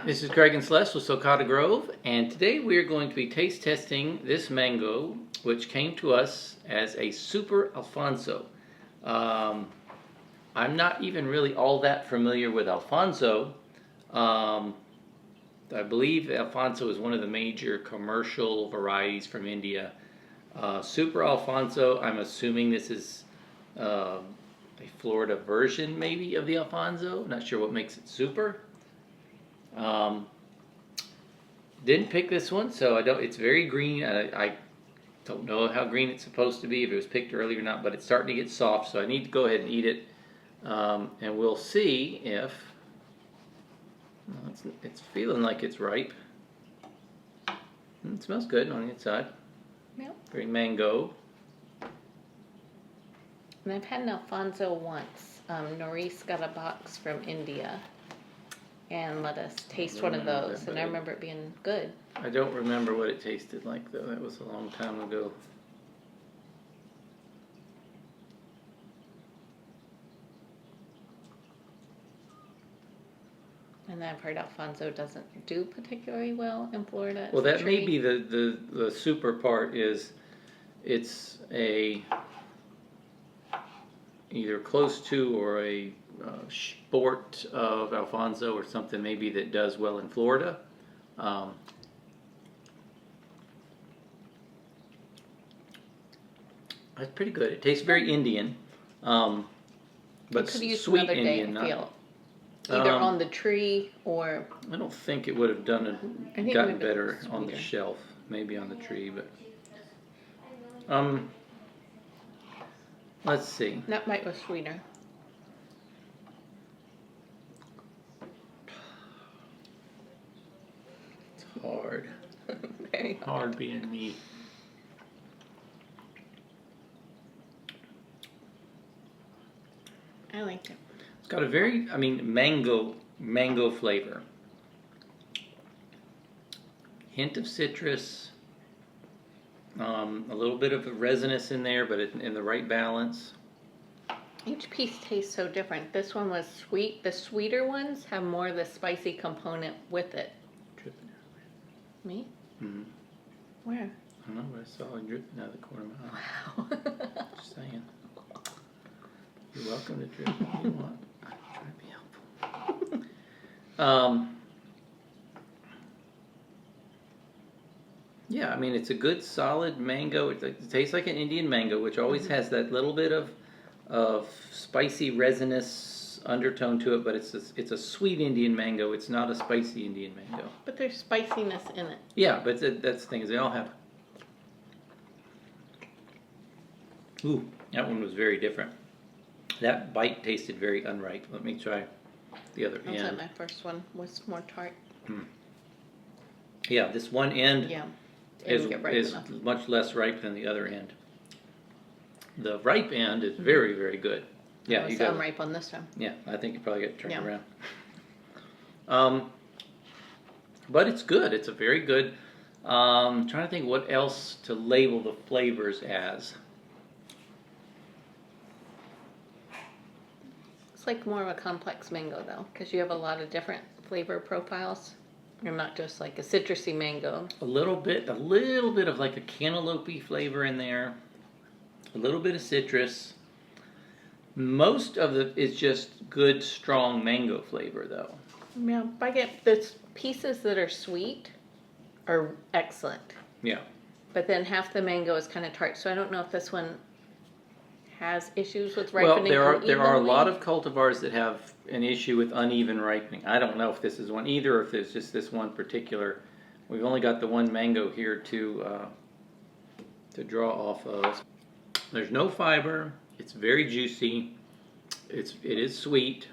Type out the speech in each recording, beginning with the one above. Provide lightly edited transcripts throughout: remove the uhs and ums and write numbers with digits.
This is Craig and Celeste with Sulcata Grove, and today we are going to be taste testing this mango, which came to us as a Super Alphonso. I'm not even really all that familiar with Alphonso. I believe Alphonso is one of the major commercial varieties from India. Super Alphonso, I'm assuming this is a Florida version maybe of the Alphonso. Not sure what makes it super. Didn't pick this one, so I don't. It's very green. I don't know how green it's supposed to be, if it was picked early or not, but it's starting to get soft, so I need to go ahead and eat it, and we'll see if it's feeling like it's ripe. It smells good on the inside. Yep. Very mango. And I've had an Alphonso once. Norris got a box from India and let us taste one of those, and I remember it being good. I don't remember what it tasted like, though. That was a long time ago. And I've heard Alphonso doesn't do particularly well in Florida. Well, that may be the super part is it's a either close to or a sport of Alphonso or something maybe that does well in Florida. That's pretty good. It tastes very Indian, but sweet Indian. Not, either on the tree or. I don't think it would have gotten better on the shelf. Maybe on the tree, but let's see. That might was sweeter. It's hard. Very hard being me. I liked it. It's got a very, mango flavor. Hint of citrus. A little bit of a resinous in there, but in the right balance. Each piece tastes so different. This one was sweet. The sweeter ones have more of the spicy component with it. Dripping everywhere. Me? Mm-hmm. Where? I don't know, but I saw it dripping out of the corner of my eye. Wow. Just saying. You're welcome to drip if you want. I'm trying to be helpful. Yeah, I mean, it's a good solid mango. It tastes like an Indian mango, which always has that little bit of spicy resinous undertone to it, but it's a sweet Indian mango. It's not a spicy Indian mango. But there's spiciness in it. Yeah, but that's the thing, is they all have. Ooh, that one was very different. That bite tasted very unripe. Let me try the other end. Like my first one was more tart. Yeah, this one end is enough. much less ripe than the other end. The ripe end is very, very good. Yeah, you got unripe on this one. Yeah, I think you probably got to turn it around. But it's good. It's a very good. I'm trying to think what else to label the flavors as. It's like more of a complex mango though, because you have a lot of different flavor profiles. You're not just like a citrusy mango. A little bit of like a cantaloupe flavor in there. A little bit of citrus. Most of it is just good, strong mango flavor, though. Yeah, I get the pieces that are sweet are excellent. Yeah. But then half the mango is kind of tart, so I don't know if this one has issues with ripening. Well, there are a lot of cultivars that have an issue with uneven ripening. I don't know if this is one either, or if it's just this one particular. We've only got the one mango here to draw off of. There's no fiber. It's very juicy. It is sweet.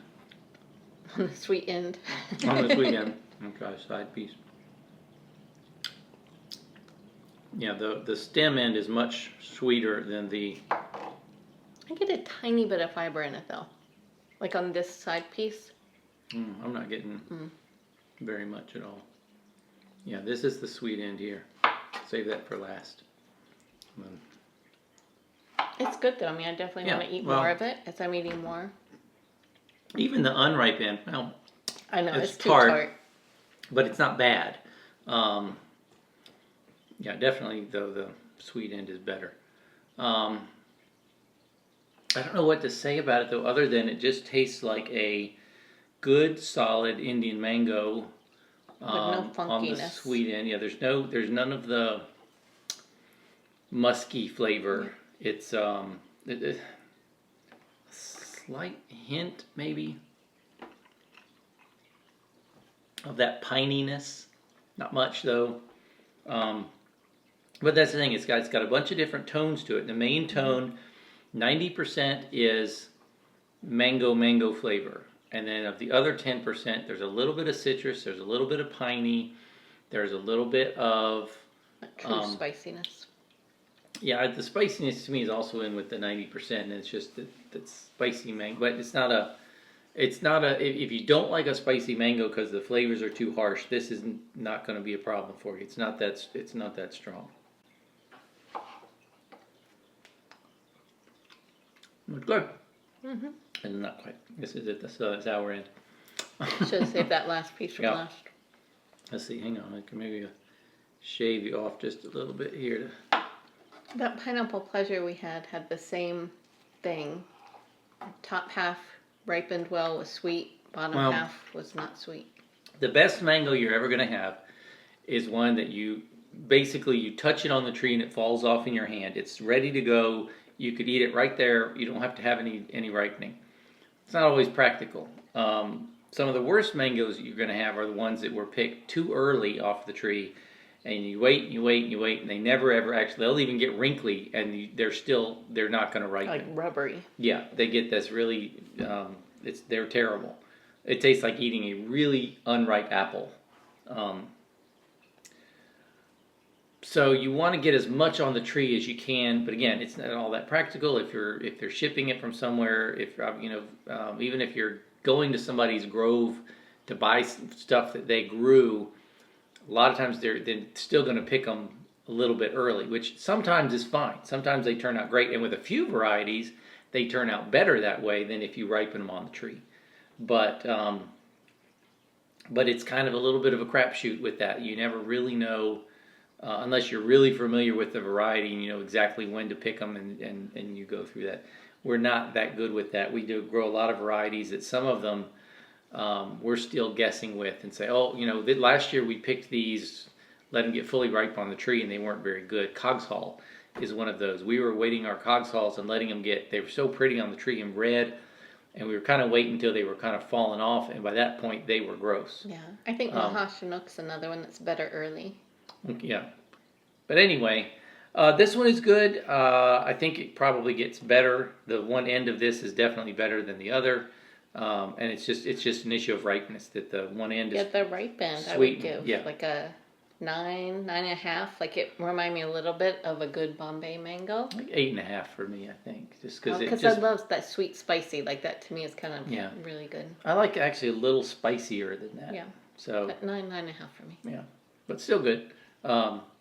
On the sweet end. On the sweet end. Okay, side piece. Yeah, the stem end is much sweeter than the. I get a tiny bit of fiber in it though, like on this side piece. I'm not getting very much at all. Yeah, this is the sweet end here. Save that for last. It's good though. I mean, I definitely want to eat more of it as I'm eating more. Even the unripe end, I know it's too tart. but it's not bad. Yeah, definitely though the sweet end is better. I don't know what to say about it though, other than it just tastes like a good solid Indian mango. With no funkiness. On the sweet end. Yeah, there's none of the musky flavor. It's a slight hint maybe of that pininess. Not much though. But that's the thing. It's got a bunch of different tones to it. The main tone, 90% is mango flavor. And then of the other 10%, there's a little bit of citrus, there's a little bit of piney, there's a little bit of... True spiciness. Yeah, the spiciness to me is also in with the 90%, and it's just that spicy mango. But it's not a... If you don't like a spicy mango because the flavors are too harsh, this is not going to be a problem for you. It's not that strong. It's good. Mm-hmm. And not quite. This is at the sour end. Should have saved that last piece from last. Let's see. Hang on. I can maybe shave you off just a little bit here. That pineapple pleasure we had the same thing. Top half ripened well, was sweet. Bottom half was not sweet. The best mango you're ever going to have is one that you touch it on the tree and it falls off in your hand. It's ready to go. You could eat it right there. You don't have to have any ripening. It's not always practical. Some of the worst mangoes you're going to have are the ones that were picked too early off the tree, and you wait and you wait and you wait, and they never ever actually. They'll even get wrinkly, and they're not going to ripen. Like rubbery. Yeah, they get this really. They're terrible. It tastes like eating a really unripe apple. So you want to get as much on the tree as you can, but again, it's not all that practical. If they're shipping it from somewhere, even if you're going to somebody's grove to buy stuff that they grew, a lot of times they're still going to pick them a little bit early, which sometimes is fine. Sometimes they turn out great, and with a few varieties, they turn out better that way than if you ripen them on the tree. But it's kind of a little bit of a crapshoot with that. You never really know. Unless you're really familiar with the variety and you know exactly when to pick them and you go through that. We're not that good with that. We do grow a lot of varieties that some of them we're still guessing with and say, last year we picked these, let them get fully ripe on the tree and they weren't very good. Coggshall is one of those. We were waiting our Coggshall's and letting them they were so pretty on the tree and red, and we were kind of waiting until they were kind of falling off, and by that point they were gross. Yeah, I think Mahashinook's another one that's better early. Yeah, but anyway, this one is good. I think it probably gets better. The one end of this is definitely better than the other, and it's just an issue of ripeness that the one end is. Yeah, the ripened I would give like a 9.5. Like it remind me a little bit of a good Bombay mango. Like 8.5 for me, I think, just because I love that sweet spicy. Like that to me is kind of really good. I like actually a little spicier than that. Yeah. So but 9.5 for me. Yeah, but still good.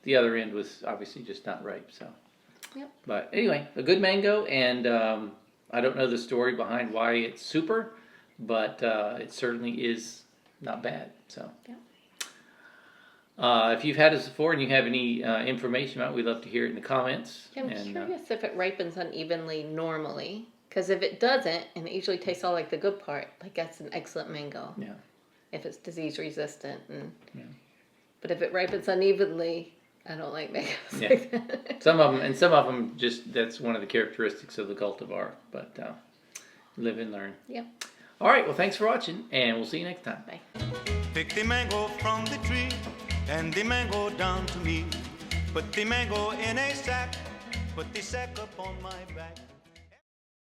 The other end was obviously just not ripe, so. Yep. But anyway, a good mango, and I don't know the story behind why it's super, but it certainly is not bad. So. Yeah. If you've had this before and you have any information about it, we'd love to hear it in the comments. Yeah, I'm curious if it ripens unevenly normally, because if it doesn't, and it usually tastes all like the good part, like that's an excellent mango. Yeah. If it's disease resistant and. Yeah. But if it ripens unevenly, I don't like mangoes like that. Some of them just, that's one of the characteristics of the cultivar. But live and learn. Yep. All right, well, thanks for watching, and we'll see you next time. Bye. Pick the mango from the tree, and the mango down to me. Put the mango in a sack, put the sack up on my back.